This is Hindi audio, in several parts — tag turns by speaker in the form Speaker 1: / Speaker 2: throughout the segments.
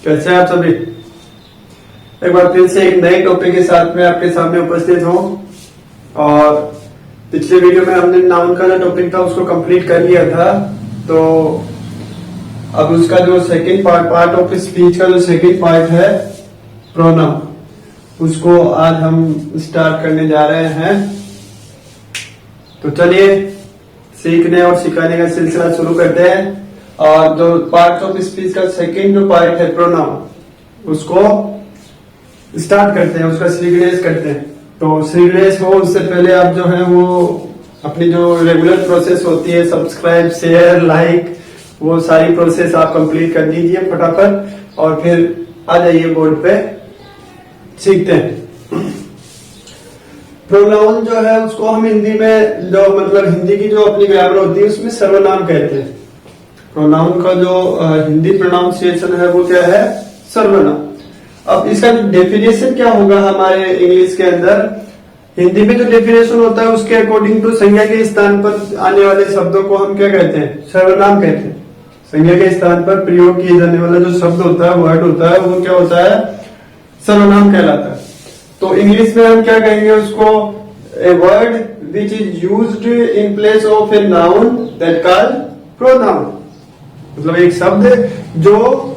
Speaker 1: कैसे हैं आप सभी। एक बार फिर से एक नए टॉपिक के साथ में आपके सामने उपस्थित हूँ। और पिछले वीडियो में हमने नाउन का जो टॉपिक था उसको कंप्लीट कर लिया था। तो अब उसका जो सेकंड पार्ट ऑफ स्पीच का जो सेकंड पार्ट है प्रोनाउन, उसको आज हम स्टार्ट करने जा रहे हैं। तो चलिए सीखने और सिखाने का सिलसिला शुरू करते हैं। और जो पार्ट ऑफ स्पीच का सेकंड जो पार्ट है प्रोनाउन, उसको स्टार्ट करते हैं, उसका सीक्वेंस करते हैं। तो सीक्वेंस हो उससे पहले आप जो है वो अपनी जो रेगुलर प्रोसेस होती है सब्सक्राइब, शेयर, लाइक, वो सारी प्रोसेस आप कंप्लीट कर दीजिए फटाफट और फिर आ जाइए बोर्ड पे, सीखते हैं। प्रोनाउन जो है उसको हम हिंदी में जो मतलब हिंदी की जो अपनी ग्रामर होती है उसमें सर्वनाम कहते हैं। प्रोनाउन का जो हिंदी प्रोनाउंसिएशन है वो क्या है? सर्वनाम। अब इसका डेफिनेशन क्या होगा हमारे इंग्लिश के अंदर? हिंदी में जो डेफिनेशन होता है उसके अकॉर्डिंग टू संज्ञा के स्थान पर आने वाले शब्दों को हम क्या कहते हैं? सर्वनाम कहते हैं। संज्ञा के स्थान पर प्रयोग किए जाने वाला जो शब्द होता है, वर्ड होता है, वो क्या होता है? सर्वनाम कहलाता है। तो इंग्लिश में हम क्या कहेंगे उसको? A word which is used in place of a noun that called pronoun. मतलब एक शब्द जो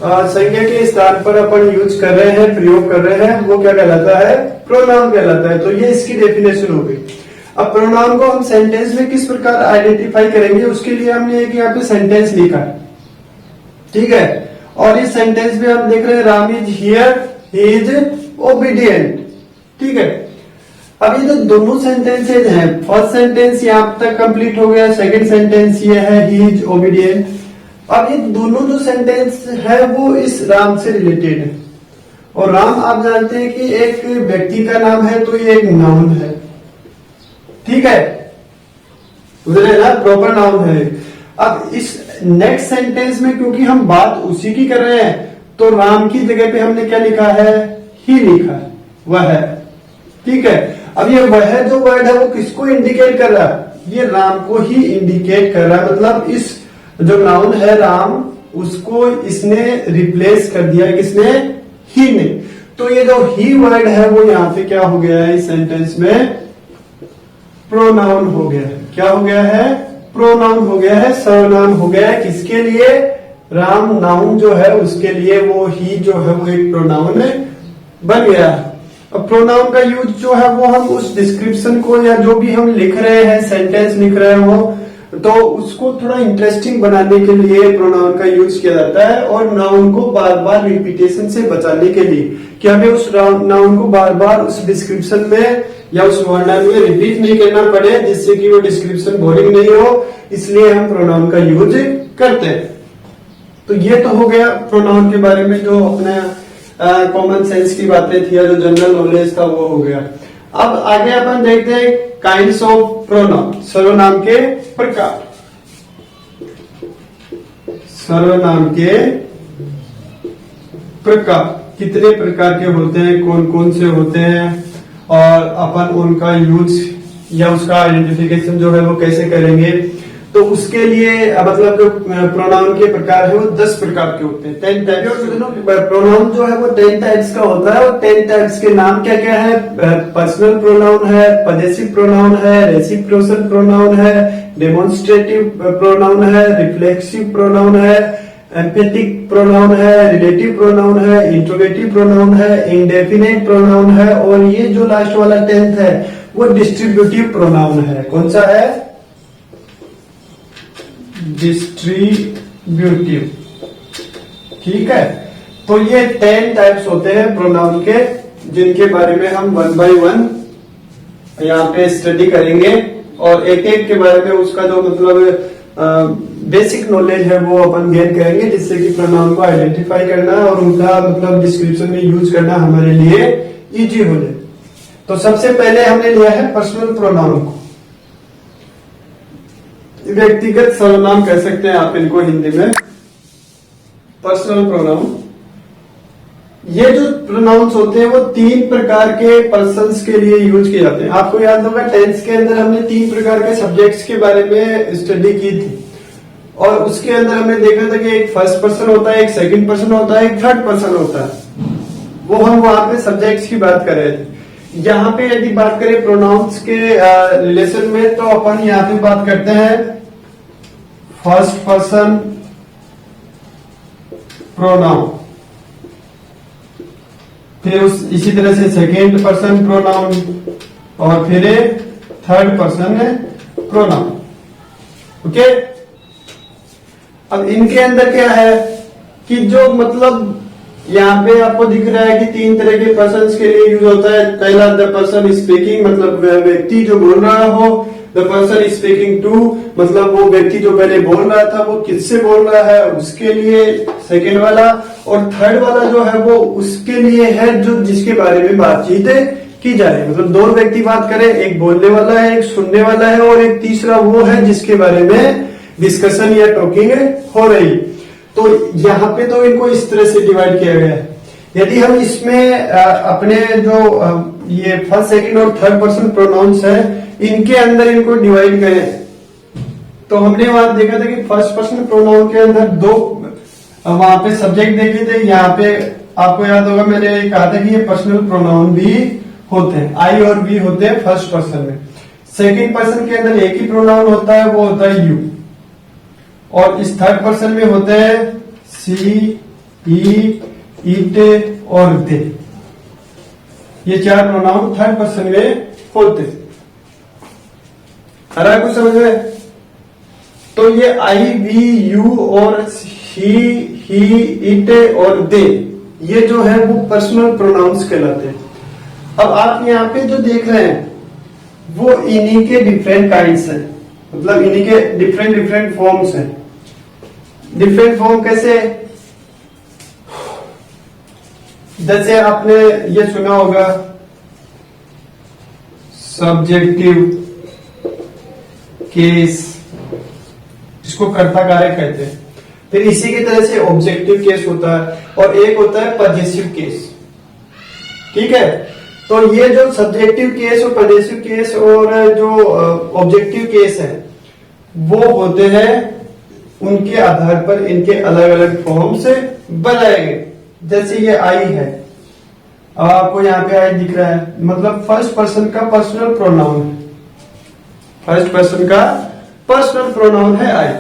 Speaker 1: संज्ञा के स्थान पर अपन यूज कर रहे हैं, प्रयोग कर रहे हैं, वो क्या कहलाता है? प्रोनाउन कहलाता है। तो ये इसकी डेफिनेशन हो गई। अब प्रोनाउन को हम सेंटेंस में किस प्रकार आइडेंटिफाई करेंगे, उसके लिए हमने एक यहाँ पे सेंटेंस लिखा है, ठीक है। और इस सेंटेंस में हम देख रहे हैं Ram is here, he is obedient, ठीक है। अब ये जो दोनों सेंटेंसेज हैं, फर्स्ट सेंटेंस यहाँ तक कंप्लीट हो गया, सेकंड सेंटेंस ये है ही इज ओबीडियंट। अब ये दोनों जो सेंटेंस है वो इस राम से रिलेटेड है। और राम आप जानते हैं कि एक व्यक्ति का नाम है, तो ये एक नाउन है, ठीक है, उधर ना प्रॉपर नाउन है। अब इस नेक्स्ट सेंटेंस में क्योंकि हम बात उसी की कर रहे हैं, तो राम की जगह पे हमने क्या लिखा है? ही लिखा है, वह है, ठीक है। अब ये वह जो वर्ड है वो किसको इंडिकेट कर रहा है? ये राम को ही इंडिकेट कर रहा है। मतलब इस जो नाउन है राम, उसको इसने रिप्लेस कर दिया, किसने? ही ने। तो ये जो ही वर्ड है वो यहाँ पे क्या हो गया है? इस सेंटेंस में प्रोनाउन हो गया है। क्या हो गया है? प्रोनाउन हो गया है, सर्वनाम हो गया है। किसके लिए? राम नाउन जो है उसके लिए वो ही जो है वो एक प्रोनाउन बन गया है। अब प्रोनाउन का यूज जो है वो हम उस डिस्क्रिप्शन को या जो भी हम लिख रहे हैं, सेंटेंस लिख रहे हो, तो उसको थोड़ा इंटरेस्टिंग बनाने के लिए प्रोनाउन का यूज किया जाता है। और नाउन को बार बार रिपीटेशन से बचाने के लिए कि हमें उस नाउन को बार बार उस डिस्क्रिप्शन में या उस वर्णन में रिपीट नहीं करना पड़े, जिससे कि वो डिस्क्रिप्शन बोरिंग नहीं हो, इसलिए हम प्रोनाउन का यूज करते हैं। तो ये तो हो गया प्रोनाउन के बारे में, जो अपने कॉमन सेंस की बातें थी या जो जनरल नॉलेज था वो हो गया। अब आगे अपन देखते हैं काइंड्स ऑफ प्रोनाउन, सर्वनाम के प्रकार। सर्वनाम के प्रकार कितने प्रकार के होते हैं, कौन कौन से होते हैं, और अपन उनका यूज या उसका आइडेंटिफिकेशन जो है वो कैसे करेंगे। तो उसके लिए मतलब जो प्रोनाउन के प्रकार है वो 10 प्रकार के होते हैं, 10 टाइप्स। प्रोनाउन जो है वो 10 टाइप्स का होता है। और 10 टाइप्स के नाम क्या क्या है? पर्सनल प्रोनाउन है, पजेसिव प्रोनाउन है, रेसिप्रोकल प्रोनाउन है, डेमोन्स्ट्रेटिव प्रोनाउन है, रिफ्लेक्सिव प्रोनाउन है, एम्फेटिक प्रोनाउन है, रिलेटिव प्रोनाउन है, इंट्रोगेटिव प्रोनाउन है, इंडेफिनिट प्रोनाउन है, और ये जो लास्ट वाला 10th है वो डिस्ट्रीब्यूटिव प्रोनाउन है। कौन सा है? डिस्ट्रीब्यूटिव, ठीक है। तो ये 10 टाइप्स होते हैं प्रोनाउन के, जिनके बारे में हम 1 by 1 यहाँ पे स्टडी करेंगे। और एक एक के बारे में उसका जो मतलब बेसिक नॉलेज है वो अपन गेन करेंगे, जिससे कि प्रोनाउन को आइडेंटिफाई करना और उनका मतलब डिस्क्रिप्शन में यूज करना हमारे लिए इजी हो जाए। तो सबसे पहले हमने लिया है पर्सनल प्रोनाउन को। व्यक्तिगत सर्वनाम कह सकते हैं आप इनको हिंदी में, पर्सनल प्रोनाउन। ये जो प्रोनाउंस होते हैं वो 3 प्रकार के पर्सन्स के लिए यूज किए जाते हैं। आपको याद होगा 10th के अंदर हमने 3 प्रकार के सब्जेक्ट्स के बारे में स्टडी की थी। और उसके अंदर हमने देखा था कि एक फर्स्ट पर्सन होता है, एक सेकंड पर्सन होता है, एक थर्ड पर्सन होता है। वो हम वहां पे सब्जेक्ट्स की बात कर रहे थे। यहाँ पे यदि बात करें प्रोनाउंस के रिलेशन में, तो अपन यहाँ पे बात करते हैं फर्स्ट पर्सन प्रोनाउन, फिर इसी तरह से सेकेंड पर्सन प्रोनाउन, और फिर थर्ड पर्सन प्रोनाउन। ओके, अब इनके अंदर क्या है कि जो मतलब यहाँ पे आपको दिख रहा है कि 3 तरह के पर्सन के लिए यूज होता है। पहला द पर्सन स्पीकिंग, मतलब व्यक्ति जो बोल रहा हो। द पर्सन स्पीकिंग टू, मतलब वो व्यक्ति जो पहले बोल रहा था वो किससे बोल रहा है उसके लिए सेकेंड वाला। और थर्ड वाला जो है वो उसके लिए है जो जिसके बारे में बातचीत की जाए, मतलब 2 व्यक्ति बात करें, एक बोलने वाला है, एक सुनने वाला है, और एक तीसरा वो है जिसके बारे में डिस्कशन या टॉकिंग हो रही। तो यहाँ पे तो इनको इस तरह से डिवाइड किया गया है। यदि हम इसमें अपने जो ये फर्स्ट सेकंड और थर्ड पर्सन प्रोनाउंस है इनके अंदर इनको डिवाइड करें, तो हमने वहां देखा था कि फर्स्ट पर्सन प्रोनाउन के अंदर 2 वहां पे सब्जेक्ट देखे थे। यहाँ पे आपको याद होगा मैंने कहा था कि ये पर्सनल प्रोनाउन भी होते हैं, आई और वी होते हैं फर्स्ट पर्सन में। सेकंड पर्सन के अंदर एक ही प्रोनाउन होता है, वो होता है यू। और इस थर्ड पर्सन में होते हैं सी, ही, इट और दे। ये 4 प्रोनाउन थर्ड पर्सन में होते हैं। आ रहा है कुछ समझ में? तो ये आई, वी, यू और ही, इट और दे, ये जो है वो पर्सनल प्रोनाउंस कहलाते हैं। अब आप यहाँ पे जो देख रहे हैं वो इन्हीं के डिफरेंट काइंड्स हैं, मतलब इन्हीं के डिफरेंट फॉर्म्स हैं। डिफरेंट फॉर्म कैसे? जैसे आपने ये सुना होगा सब्जेक्टिव केस, इसको कर्ता कारक कहते हैं। फिर इसी की तरह से ऑब्जेक्टिव केस होता है, और एक होता है पजेसिव केस। ठीक है, तो ये जो सब्जेक्टिव केस और पजेसिव केस और जो ऑब्जेक्टिव केस है वो होते हैं, उनके आधार पर इनके अलग अलग फॉर्म से बनाए गए। जैसे ये आई है, अब आपको यहाँ पे आई दिख रहा है, मतलब फर्स्ट पर्सन का पर्सनल प्रोनाउन है। फर्स्ट पर्सन का पर्सनल प्रोनाउन है आई।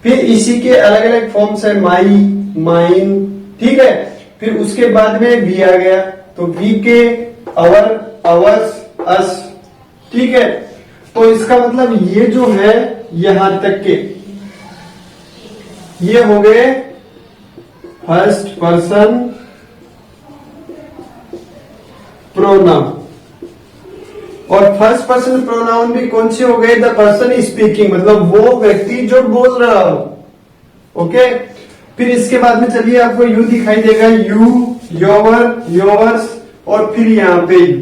Speaker 1: फिर इसी के अलग अलग फॉर्म्स है, माई, माइन। ठीक है, फिर उसके बाद में वी आ गया, तो वी के अवर, अवर्स, अस। ठीक है, तो इसका मतलब ये जो है यहां तक के ये हो गए फर्स्ट पर्सन प्रोनाउन। और फर्स्ट पर्सन प्रोनाउन भी कौन से हो गए? द पर्सन स्पीकिंग, मतलब वो व्यक्ति जो बोल रहा हो। ओके, फिर इसके बाद में चलिए आपको यू दिखाई देगा, यू, योवर, योवर्स, और फिर यहां पे यू।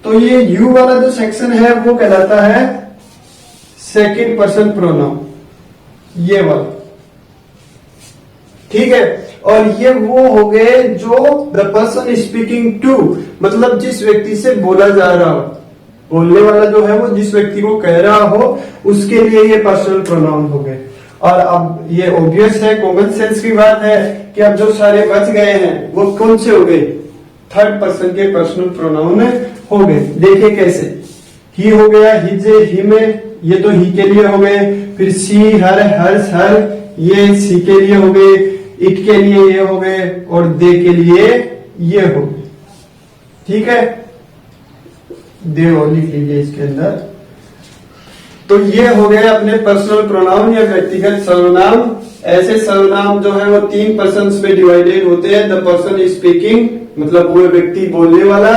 Speaker 1: तो ये यू वाला जो सेक्शन है वो कहलाता है सेकंड पर्सन प्रोनाउन, ये वाला। ठीक है, और ये वो हो गए जो द पर्सन स्पीकिंग टू, मतलब जिस व्यक्ति से बोला जा रहा हो, बोलने वाला जो है वो जिस व्यक्ति को कह रहा हो उसके लिए ये पर्सनल प्रोनाउन हो गए। और अब ये ऑब्वियस है, कॉमन सेंस की बात है कि अब जो सारे बच गए हैं वो कौन से हो गए? थर्ड पर्सन के पर्सनल प्रोनाउन हो गए। देखिए कैसे, ही हो गया, हिज, हिम, ये तो ही के लिए हो गए। फिर सी, हर, हर्ष, हर, ये सी के लिए हो गए। इट के लिए ये हो गए, और दे के लिए ये हो गए। ठीक है, दे और लिख लीजिए इसके अंदर। तो ये हो गए अपने पर्सनल प्रोनाउन या व्यक्तिगत सर्वनाम। ऐसे सर्वनाम जो है वो 3 पर्सन्स में डिवाइडेड होते हैं। द पर्सन स्पीकिंग, मतलब वो व्यक्ति बोलने वाला।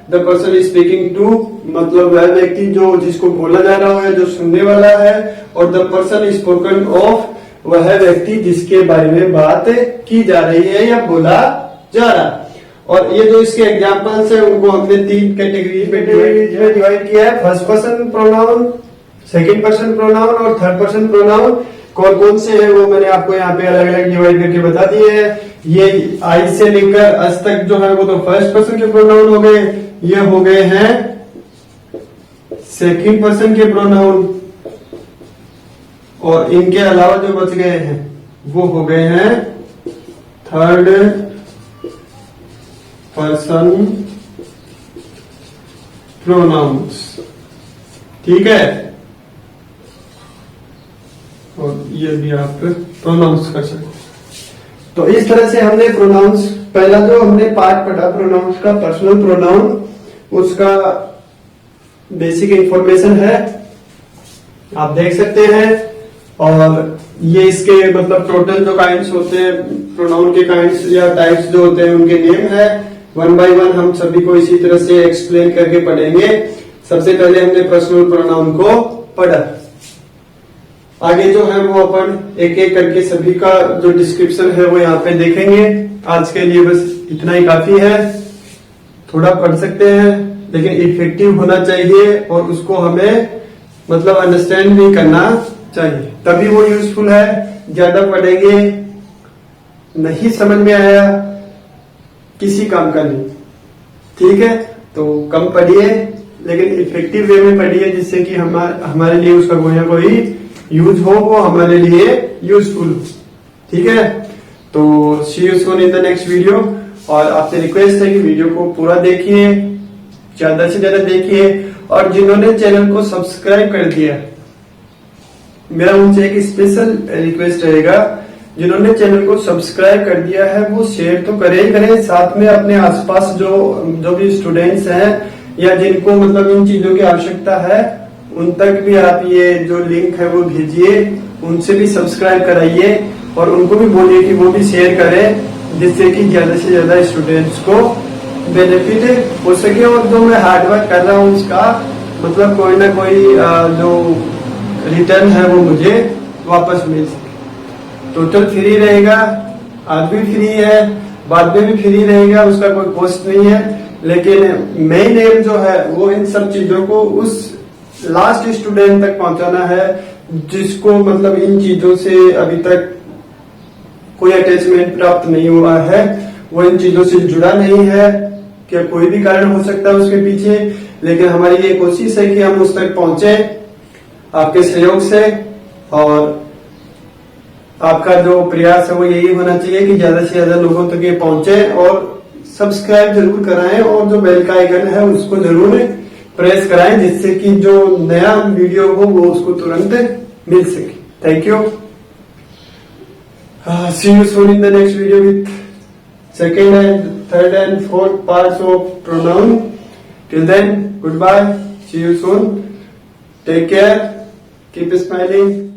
Speaker 1: द पर्सन स्पीकिंग टू, मतलब वह व्यक्ति जो जिसको बोला जा रहा है, जो सुनने वाला है। और द पर्सन स्पोकन ऑफ, वह व्यक्ति जिसके बारे में बात की जा रही है या बोला जा रहा है। और ये जो इसके एग्जांपल्स है उनको हमने 3 कैटेगरी में डिवाइड किया है, first person pronoun, second person pronoun और थर्ड पर्सन प्रोनाउन। कौन कौन से हैं वो मैंने आपको यहाँ पे अलग अलग डिवाइड करके बता दिए हैं। ये आई से लेकर अस तक जो है वो तो फर्स्ट पर्सन के प्रोनाउन हो गए, ये हो गए हैं सेकंड पर्सन के प्रोनाउन, और इनके अलावा जो बच गए हैं वो हो गए हैं थर्ड पर्सन प्रोनाउंस। ठीक है, और ये भी आप प्रोनाउंस कर सकते। तो इस तरह से हमने प्रोनाउंस, पहला जो हमने पार्ट पढ़ा प्रोनाउंस का, पर्सनल प्रोनाउन, उसका बेसिक इंफॉर्मेशन है, आप देख सकते हैं। और ये इसके मतलब टोटल जो काइंड्स होते हैं, प्रोनाउन के काइंड्स या टाइप्स जो होते हैं उनके नेम है। वन बाय वन हम सभी को इसी तरह से एक्सप्लेन करके पढ़ेंगे। सबसे पहले हमने पर्सनल प्रोनाउन को पढ़ा, आगे जो है वो अपन एक एक करके सभी का जो डिस्क्रिप्शन है वो यहाँ पे देखेंगे। आज के लिए बस इतना ही काफी है। थोड़ा पढ़ सकते हैं लेकिन इफेक्टिव होना चाहिए और उसको हमें मतलब अंडरस्टैंड भी करना चाहिए, तभी वो यूजफुल है। ज्यादा पढ़ेंगे नहीं समझ में आया किसी काम का नहीं। ठीक है, तो कम पढ़िए लेकिन इफेक्टिव वे में पढ़िए, जिससे कि हमारे लिए उसका कोई ना कोई यूज हो, वो हमारे लिए यूजफुल हो। ठीक है, तो see you soon in the next video. और आपसे रिक्वेस्ट है कि वीडियो को पूरा देखिए, ज्यादा से ज्यादा देखिए। और जिन्होंने चैनल को सब्सक्राइब कर दिया, मेरा उनसे एक स्पेशल रिक्वेस्ट रहेगा, जिन्होंने चैनल को सब्सक्राइब कर दिया है वो शेयर तो करें ही करें, साथ में अपने आसपास जो भी स्टूडेंट्स हैं या जिनको मतलब इन चीजों की आवश्यकता है उन तक भी आप ये जो लिंक है वो भेजिए, उनसे भी सब्सक्राइब कराइए और उनको भी बोलिए कि वो भी शेयर करें, जिससे कि ज्यादा से ज्यादा स्टूडेंट्स को बेनिफिट हो सके। और जो मैं हार्डवर्क कर रहा हूँ उसका मतलब कोई ना कोई जो रिटर्न है वो मुझे वापस मिल सके। टोटल फ्री रहेगा, आज भी फ्री है, बाद में भी फ्री रहेगा, उसका कोई कॉस्ट नहीं है। लेकिन मेन एम जो है वो इन सब चीजों को उस लास्ट स्टूडेंट तक पहुंचाना है जिसको मतलब इन चीजों से अभी तक कोई अटैचमेंट प्राप्त नहीं हुआ है, वो इन चीजों से जुड़ा नहीं है। क्या कोई भी कारण हो सकता है उसके पीछे, लेकिन हमारी ये कोशिश है कि हम उस तक पहुंचे आपके सहयोग से। और आपका जो प्रयास है वो यही होना चाहिए कि ज्यादा से ज्यादा लोगों तक ये पहुंचे और सब्सक्राइब जरूर कराएं और जो बेल का आइकन है उसको जरूर प्रेस कराएं, जिससे कि जो नया वीडियो हो वो उसको तुरंत मिल सके। Thank you. See you soon in the next video with second and third and fourth parts of pronoun. Till then, goodbye. See you soon. Take care. Keep smiling.